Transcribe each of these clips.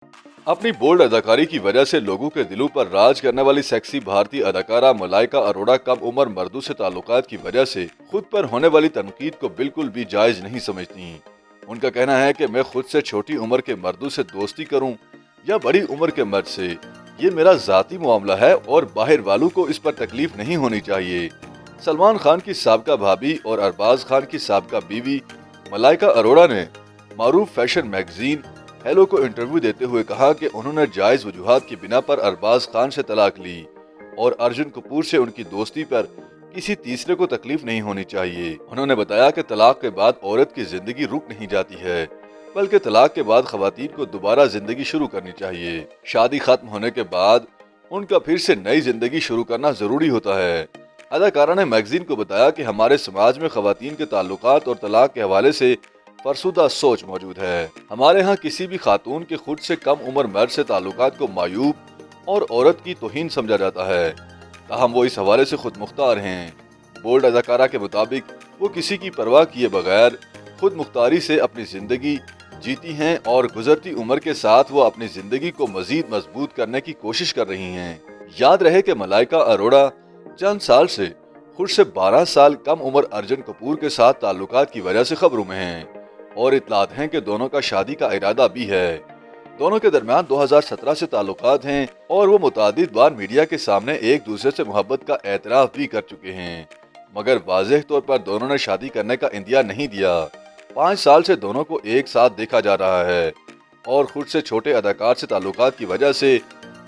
अपनी बोल्ड अदाकारी की वजह से लोगों के दिलों पर राज करने वाली सेक्सी भारतीय अदाकारा मलाइका अरोड़ा कम उम्र मर्दों से ताल्लुकात की वजह से खुद पर होने वाली तनकीद को बिल्कुल भी जायज नहीं समझती। उनका कहना है कि मैं खुद से छोटी उम्र के मर्दों से दोस्ती करूं या बड़ी उम्र के मर्द से, ये मेरा जाती मामला है और बाहर वालों को इस पर तकलीफ नहीं होनी चाहिए। सलमान खान की साबका भाभी और अरबाज खान की साबका बीवी मलाइका अरोड़ा ने मारूफ फैशन मैगजीन हेलो को इंटरव्यू देते हुए कहा कि उन्होंने जायज वजूहात की बिना पर अरबाज खान से तलाक ली और अर्जुन कपूर से उनकी दोस्ती पर किसी तीसरे को तकलीफ नहीं होनी चाहिए। उन्होंने बताया कि तलाक के बाद औरत की जिंदगी रुक नहीं जाती है, बल्कि तलाक के बाद खवातीन को दोबारा जिंदगी शुरू करनी चाहिए। शादी खत्म होने के बाद उनका फिर से नई जिंदगी शुरू करना जरूरी होता है। अदाकारा ने मैगजीन को बताया कि हमारे समाज में खवातीन के ताल्लुकात और तलाक के हवाले से फरसुदा सोच मौजूद है। हमारे यहाँ किसी भी खातून के खुद से कम उम्र मर्द से ताल्लुकात को मायूब और औरत की तौहीन समझा जाता है। ताहम वो इस हवाले से खुद मुख्तार हैं। बोल्ड अदाकारा के मुताबिक वो किसी की परवाह किए बगैर खुद मुख्तारी से अपनी जिंदगी जीती हैं और गुजरती उम्र के साथ वो अपनी जिंदगी को मजीद मजबूत करने की कोशिश कर रही हैं। याद रहे कि मलाइका अरोड़ा चंद साल से खुद से 12 साल कम उम्र अर्जुन कपूर के साथ ताल्लुकात की वजह से खबरों में हैं और इतलात हैं कि दोनों का शादी का इरादा भी है। दोनों के दरमियान 2017 से ताल्लुकात हैं और वो मुतादिद बार मीडिया के सामने एक दूसरे से मोहब्बत का एतराफ भी कर चुके हैं, मगर वाज़ेह तौर पर दोनों ने शादी करने का इंदिया नहीं दिया। 5 साल से दोनों को एक साथ देखा जा रहा है और खुद से छोटे अदाकार से ताल्लुकात की वजह से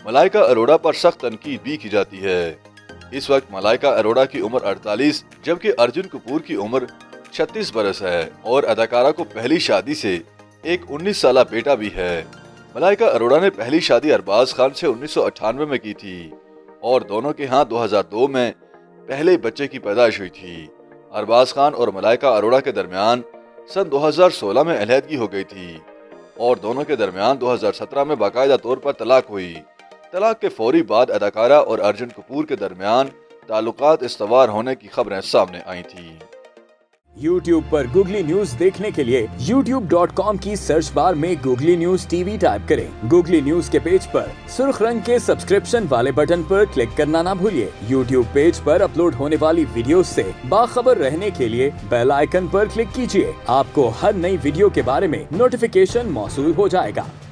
मलाइका अरोड़ा पर सख्त तनकीद भी की जाती है। इस वक्त मलाइका अरोड़ा की उम्र 48 जबकि अर्जुन कपूर की उम्र 36 बरस है और अदाकारा को पहली शादी से एक 19 साला बेटा भी है। मलाइका अरोड़ा ने पहली शादी अरबाज खान से 1998 में की थी और दोनों के यहाँ 2002 में पहले बच्चे की पैदाइश हुई थी। अरबाज खान और मलाइका अरोड़ा के दरमियान सन 2016 में अलहदगी हो गई थी और दोनों के दरमियान 2017 में बाकायदा तौर पर तलाक हुई। तलाक के फौरी बाद अदाकारा और अर्जुन कपूर के दरमियान ताल्लुकात इस्तवार होने की खबरें सामने आई थी। YouTube पर गूगली न्यूज देखने के लिए youtube.com की सर्च बार में गूगली न्यूज टीवी टाइप करें। गूगली न्यूज के पेज पर सुर्ख रंग के सब्सक्रिप्शन वाले बटन पर क्लिक करना ना भूलिए। YouTube पेज पर अपलोड होने वाली वीडियो से बाखबर रहने के लिए बेल आइकन पर क्लिक कीजिए। आपको हर नई वीडियो के बारे में नोटिफिकेशन मौसूल हो जाएगा।